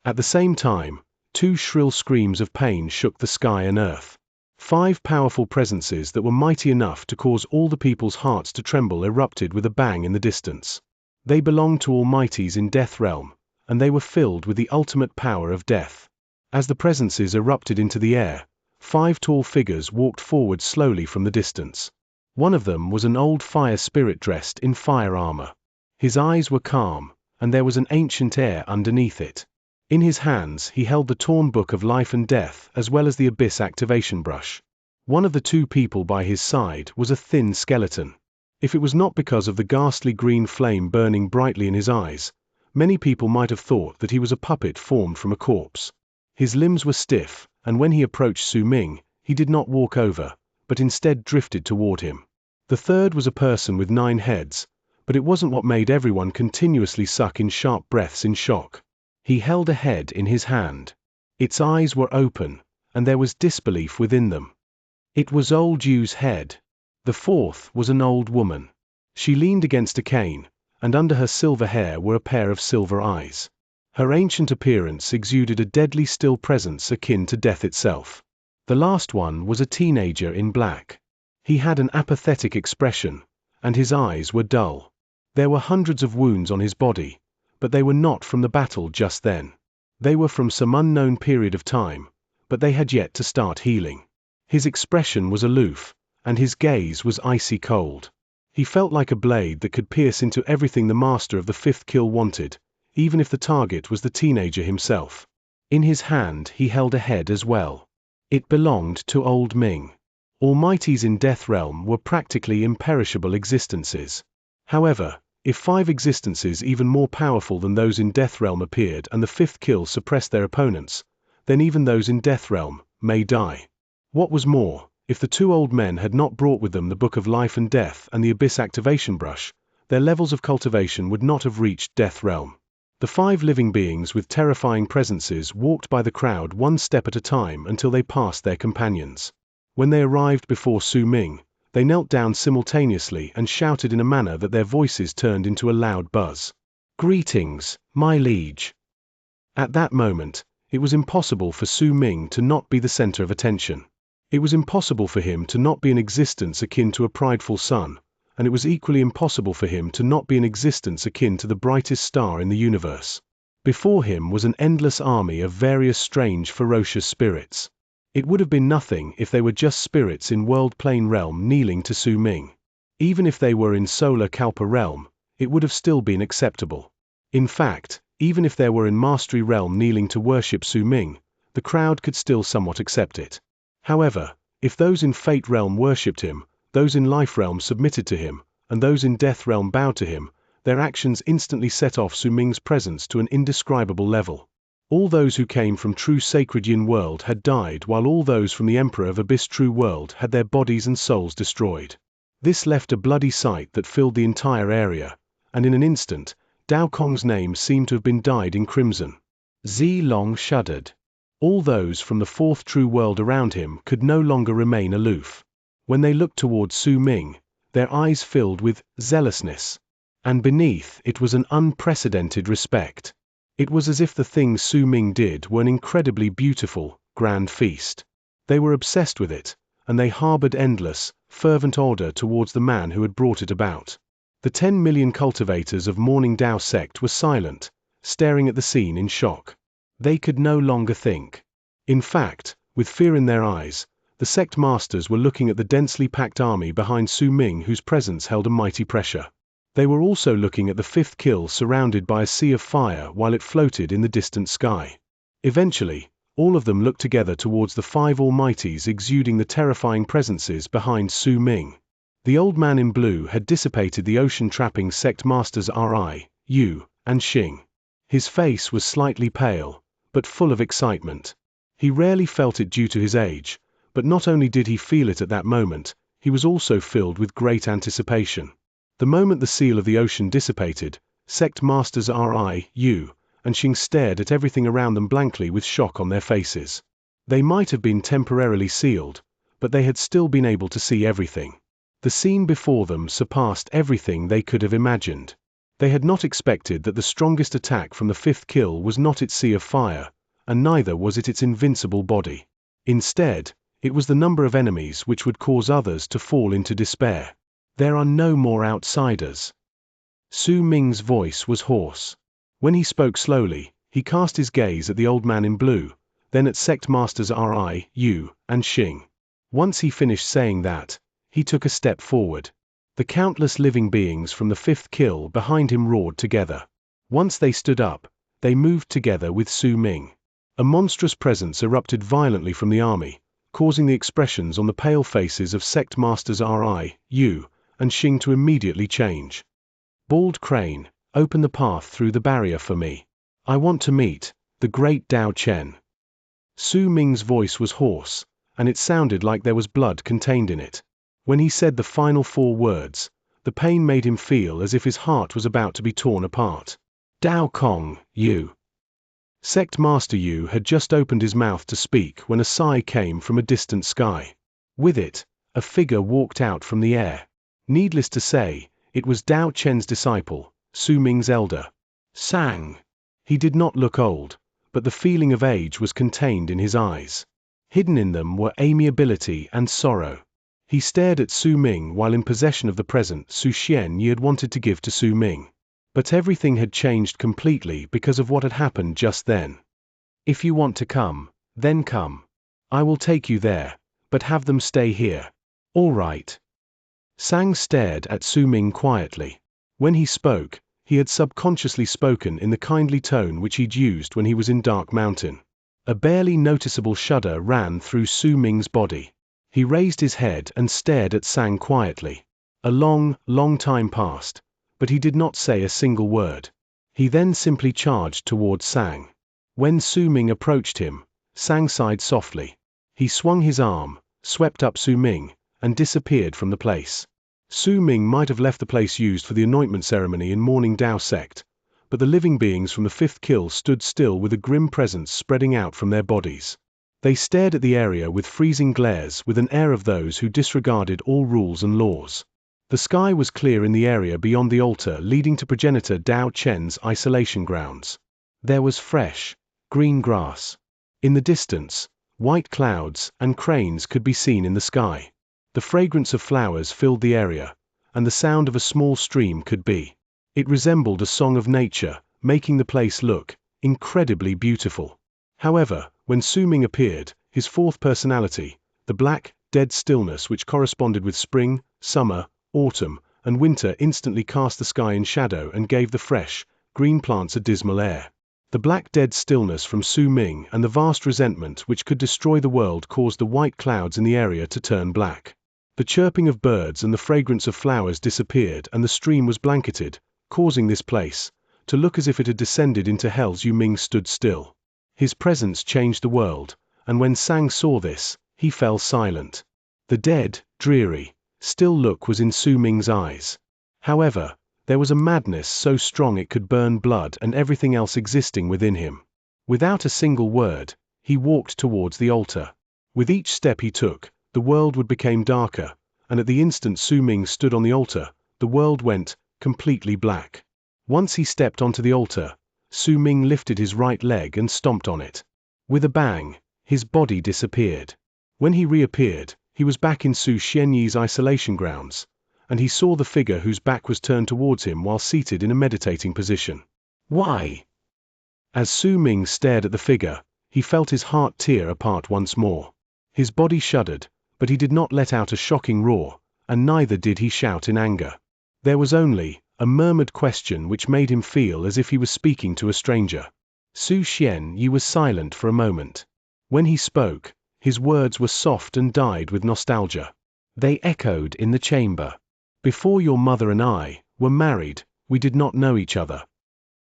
At the same time, 2 shrill screams of pain shook the sky and earth. 5 powerful presences that were mighty enough to cause all the people's hearts to tremble erupted with a bang in the distance. They belonged to Almighties in Death Realm, and they were filled with the ultimate power of death. As the presences erupted into the air, 5 tall figures walked forward slowly from the distance. One of them was an old fire spirit dressed in fire armor. His eyes were calm, and there was an ancient air underneath it. In his hands he held the torn Book of Life and Death as well as the Abyss activation brush. One of the 2 people by his side was a thin skeleton. If it was not because of the ghastly green flame burning brightly in his eyes, many people might have thought that he was a puppet formed from a corpse. His limbs were stiff, and when he approached Su Ming, he did not walk over, but instead drifted toward him. The third was a person with 9 heads, but it wasn't what made everyone continuously suck in sharp breaths in shock. He held a head in his hand. Its eyes were open, and there was disbelief within them. It was old Yu's head. The fourth was an old woman. She leaned against a cane, and under her silver hair were a pair of silver eyes. Her ancient appearance exuded a deadly still presence akin to death itself. The last one was a teenager in black. He had an apathetic expression, and his eyes were dull. There were hundreds of wounds on his body, but they were not from the battle just then. They were from some unknown period of time, but they had yet to start healing. His expression was aloof, and his gaze was icy cold. He felt like a blade that could pierce into everything the master of the fifth kill wanted, even if the target was the teenager himself. In his hand he held a head as well. It belonged to old Ming. Almighties in Death Realm were practically imperishable existences. However, if 5 existences even more powerful than those in Death Realm appeared and the 5th kill suppressed their opponents, then even those in Death Realm may die. What was more, if the 2 old men had not brought with them the Book of Life and Death and the Abyss Activation Brush, their levels of cultivation would not have reached Death Realm. The 5 living beings with terrifying presences walked by the crowd one step at a time until they passed their companions. When they arrived before Su Ming, they knelt down simultaneously and shouted in a manner that their voices turned into a loud buzz. "Greetings, my liege." At that moment, it was impossible for Su Ming to not be the center of attention. It was impossible for him to not be an existence akin to a prideful sun, and it was equally impossible for him to not be an existence akin to the brightest star in the universe. Before him was an endless army of various strange, ferocious spirits. It would have been nothing if they were just spirits in World Plane Realm kneeling to Su Ming. Even if they were in Solar Kalpa Realm, it would have still been acceptable. In fact, even if there were in Mastery Realm kneeling to worship Su Ming, the crowd could still somewhat accept it. However, if those in Fate Realm worshipped him, those in Life Realm submitted to him, and those in Death Realm bowed to him, their actions instantly set off Su Ming's presence to an indescribable level. All those who came from True Sacred Yin World had died, while all those from the Emperor of Abyss True World had their bodies and souls destroyed. This left a bloody sight that filled the entire area, and in an instant, Dao Kong's name seemed to have been dyed in crimson. Zi Long shuddered. All those from the 4th True World around him could no longer remain aloof. When they looked toward Su Ming, their eyes filled with zealousness. And beneath it was an unprecedented respect. It was as if the things Su Ming did were an incredibly beautiful, grand feast. They were obsessed with it, and they harbored endless, fervent order towards the man who had brought it about. The 10 million cultivators of Morning Dao sect were silent, staring at the scene in shock. They could no longer think. In fact, with fear in their eyes, the sect masters were looking at the densely packed army behind Su Ming, whose presence held a mighty pressure. They were also looking at the 5th kill surrounded by a sea of fire while it floated in the distant sky. Eventually, all of them looked together towards the 5 Almighties exuding the terrifying presences behind Su Ming. The old man in blue had dissipated the ocean-trapping sect masters Ri, Yu, and Xing. His face was slightly pale, but full of excitement. He rarely felt it due to his age, but not only did he feel it at that moment, he was also filled with great anticipation. The moment the seal of the ocean dissipated, sect masters Ri, Yu, and Xing stared at everything around them blankly with shock on their faces. They might have been temporarily sealed, but they had still been able to see everything. The scene before them surpassed everything they could have imagined. They had not expected that the strongest attack from the 5th kill was not its sea of fire, and neither was it its invincible body. Instead, it was the number of enemies which would cause others to fall into despair. There are no more outsiders. Su Ming's voice was hoarse. When he spoke slowly, he cast his gaze at the old man in blue, then at sect masters Ri, Yu, and Xing. Once he finished saying that, he took a step forward. The countless living beings from the 5th kill behind him roared together. Once they stood up, they moved together with Su Ming. A monstrous presence erupted violently from the army, causing the expressions on the pale faces of sect masters Ri, Yu, and Xing to immediately change. Bald Crane, open the path through the barrier for me. I want to meet the great Dao Chen. Su Ming's voice was hoarse, and it sounded like there was blood contained in it. When he said the final 4 words, the pain made him feel as if his heart was about to be torn apart. Dao Kong, Yu. Sect Master Yu had just opened his mouth to speak when a sigh came from a distant sky. With it, a figure walked out from the air. Needless to say, it was Dao Chen's disciple, Su Ming's elder. Sang. He did not look old, but the feeling of age was contained in his eyes. Hidden in them were amiability and sorrow. He stared at Su Ming while in possession of the present Su Xianxia had wanted to give to Su Ming. But everything had changed completely because of what had happened just then. If you want to come, then come. I will take you there, but have them stay here. All right. Sang stared at Su Ming quietly. When he spoke, he had subconsciously spoken in the kindly tone which he'd used when he was in Dark Mountain. A barely noticeable shudder ran through Su Ming's body. He raised his head and stared at Sang quietly. A long, long time passed, but he did not say a single word. He then simply charged towards Sang. When Su Ming approached him, Sang sighed softly. He swung his arm, swept up Su Ming, and disappeared from the place. Su Ming might have left the place used for the anointment ceremony in Morning Dao sect, but the living beings from the fifth kill stood still with a grim presence spreading out from their bodies. They stared at the area with freezing glares with an air of those who disregarded all rules and laws. The sky was clear in the area beyond the altar leading to progenitor Dao Chen's isolation grounds. There was fresh, green grass. In the distance, white clouds and cranes could be seen in the sky. The fragrance of flowers filled the area, and the sound of a small stream could be. It resembled a song of nature, making the place look incredibly beautiful. However, when Su Ming appeared, his fourth personality, the black, dead stillness which corresponded with spring, summer, autumn, and winter instantly cast the sky in shadow and gave the fresh, green plants a dismal air. The black dead stillness from Su Ming and the vast resentment which could destroy the world caused the white clouds in the area to turn black. The chirping of birds and the fragrance of flowers disappeared and the stream was blanketed, causing this place to look as if it had descended into hell. Su Ming stood still. His presence changed the world, and when Sang saw this, he fell silent. The dead, dreary, still look was in Su Ming's eyes. However, there was a madness so strong it could burn blood and everything else existing within him. Without a single word, he walked towards the altar. With each step he took, the world would become darker, and at the instant Su Ming stood on the altar, the world went completely black. Once he stepped onto the altar, Su Ming lifted his right leg and stomped on it. With a bang, his body disappeared. When he reappeared, he was back in Su Xianyi's isolation grounds, and he saw the figure whose back was turned towards him while seated in a meditating position. Why? As Su Ming stared at the figure, he felt his heart tear apart once more. His body shuddered, but he did not let out a shocking roar, and neither did he shout in anger. There was only a murmured question which made him feel as if he was speaking to a stranger. Su Xianyi was silent for a moment. When he spoke, his words were soft and dyed with nostalgia. They echoed in the chamber. Before your mother and I were married, we did not know each other.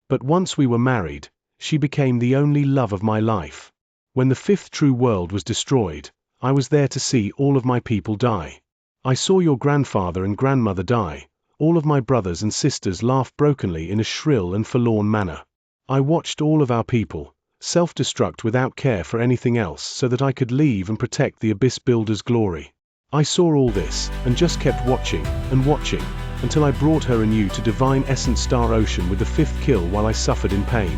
But once we were married, she became the only love of my life. When the fifth true world was destroyed, I was there to see all of my people die. I saw your grandfather and grandmother die. All of my brothers and sisters laugh brokenly in a shrill and forlorn manner. I watched all of our people self-destruct without care for anything else so that I could leave and protect the Abyss Builder's glory. I saw all this and just kept watching and watching until I brought her and you to Divine Essence Star Ocean with the fifth kill while I suffered in pain.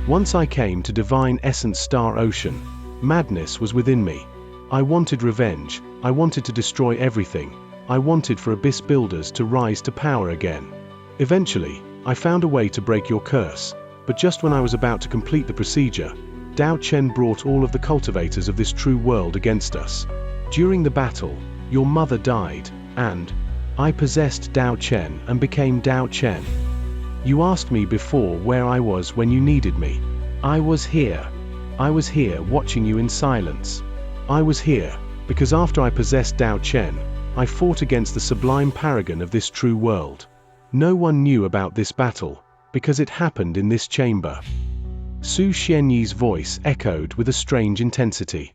Once I came to Divine Essence Star Ocean, madness was within me. I wanted revenge, I wanted to destroy everything, I wanted for Abyss Builders to rise to power again. Eventually, I found a way to break your curse, but just when I was about to complete the procedure, Dao Chen brought all of the cultivators of this true world against us. During the battle, your mother died, and I possessed Dao Chen and became Dao Chen. You asked me before where I was when you needed me. I was here. I was here watching you in silence. I was here, because after I possessed Dao Chen, I fought against the sublime paragon of this true world. No one knew about this battle, because it happened in this chamber. Su Xianyi's voice echoed with a strange intensity.